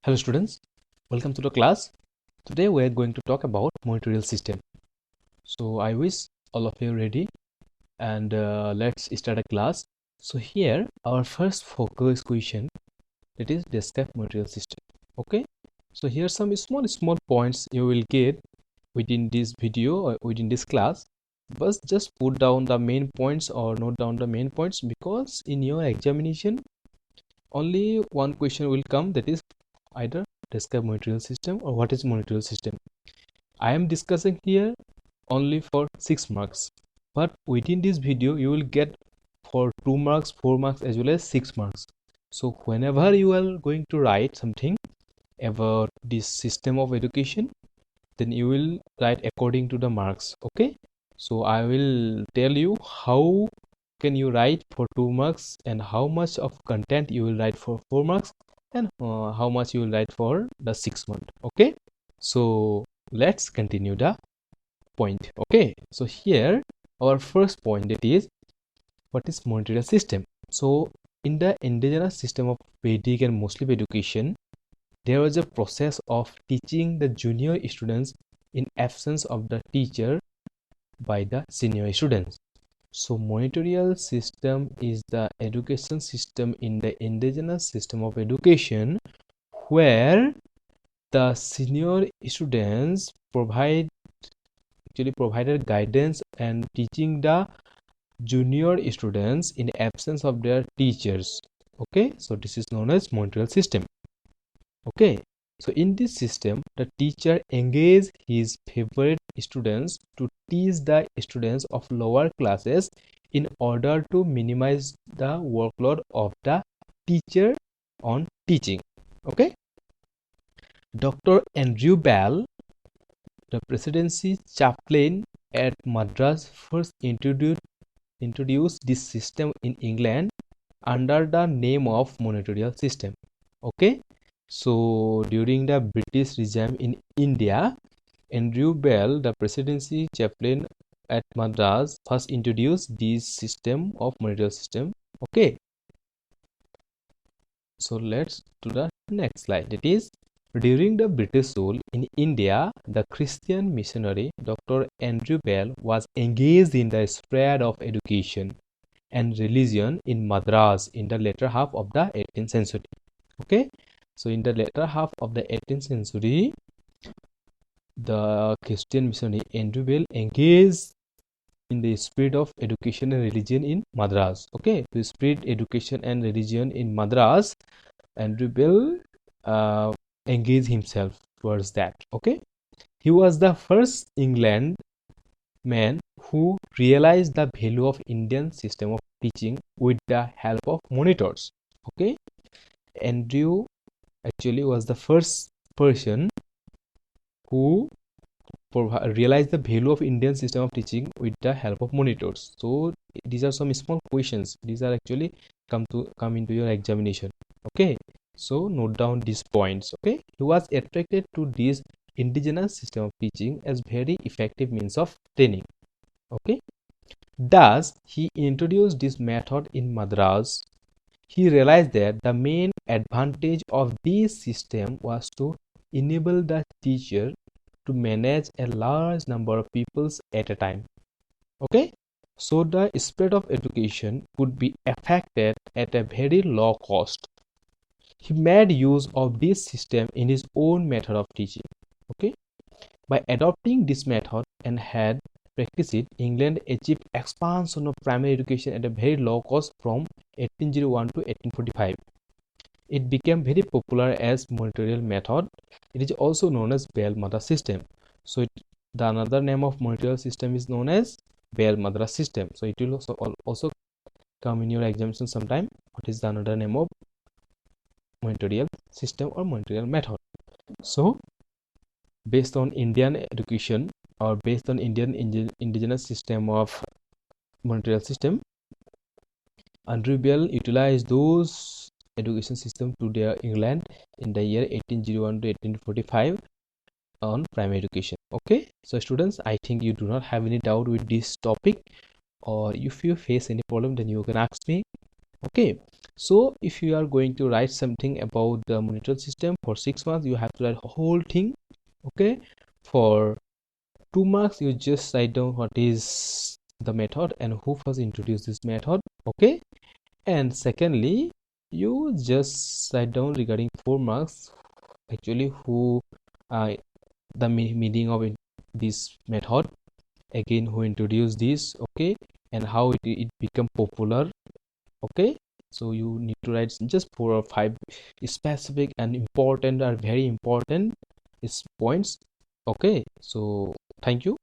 Hello students, welcome to the class. Today we are going to talk about monitorial system. So I wish all of you ready and let's start a class. So here our first focus question, that is describe monitorial system. Okay, so here are some small points you will get within this video or within this class. But just put down the main points or note down the main points, because in your examination only one question will come, that is either describe monitorial system or what is monitorial system. I am discussing here only for 6 marks, but within this video you will get for 2 marks, 4 marks as well as 6 marks. So whenever you are going to write something about this system of education, then you will write according to the marks. Okay, so I will tell you how can you write for 2 marks and how much of content you will write for 4 marks, and how much you will write for the 6 month. Okay, so let's continue the point. Okay, so here our first point, that is what is monitorial system. So in the indigenous system of Vedic and Muslim education, there was a process of teaching the junior students in absence of the teacher by the senior students. So monitorial system is the education system in the indigenous system of education, where the senior students provided guidance and teaching the junior students in absence of their teachers. Okay, so this is known as monitorial system. Okay, so in this system the teacher engages his favorite students to teach the students of lower classes in order to minimize the workload of the teacher on teaching. Okay, Dr. Andrew Bell, the presidency chaplain at Madras, first introduced this system in England under the name of monitorial system. Okay, so during the British regime in India, Andrew Bell, the presidency chaplain at Madras, first introduced this system of monitorial system. Okay, so let's to the next slide. That is, during the British rule in India, the Christian missionary Dr. Andrew Bell was engaged in the spread of education and religion in Madras in the latter half of the 18th century. Okay, so in the latter half of the 18th century, the Christian missionary Andrew Bell engaged in the spread of education and religion in Madras. Okay, to spread education and religion in Madras, Andrew Bell engaged himself towards that. Okay, he was the first England man who realized the value of Indian system of teaching with the help of monitors. Okay, Andrew actually was the first person who realize the value of Indian system of teaching with the help of monitors. So these are some small questions. These are actually come into your examination. Okay, so note down these points. Okay, he was attracted to this indigenous system of teaching as very effective means of training. Okay, thus he introduced this method in Madras. He realized that the main advantage of this system was to enable the teacher to manage a large number of pupils at a time. Okay, so the spread of education could be effected at a very low cost. He made use of this system in his own method of teaching. Okay, by adopting this method and had practiced it, England achieved expansion of primary education at a very low cost from 1801 to 1845. It became very popular as monitorial method. It is also known as Bell Madras system. So the another name of monitorial system is known as Bell Madras system. So it will also come in your examination sometime. What is the another name of monitorial system or monitorial method? So based on Indian education, or based on Indian indigenous system of monitorial system, Andrew Bell utilized those education system to their England in the year 1801 to 1845 on primary education. Okay, so students, I think you do not have any doubt with this topic, or if you face any problem then you can ask me. Okay, so if you are going to write something about the monitorial system for 6 months, you have to write whole thing. Okay, for 2 marks you just write down what is the method and who first introduced this method. Okay, and secondly you just write down regarding 4 marks actually who the meaning of this method, again who introduced this, okay, and how it become popular. Okay, so you need to write just 4 or 5 specific and important or very important points. Okay, so thank you.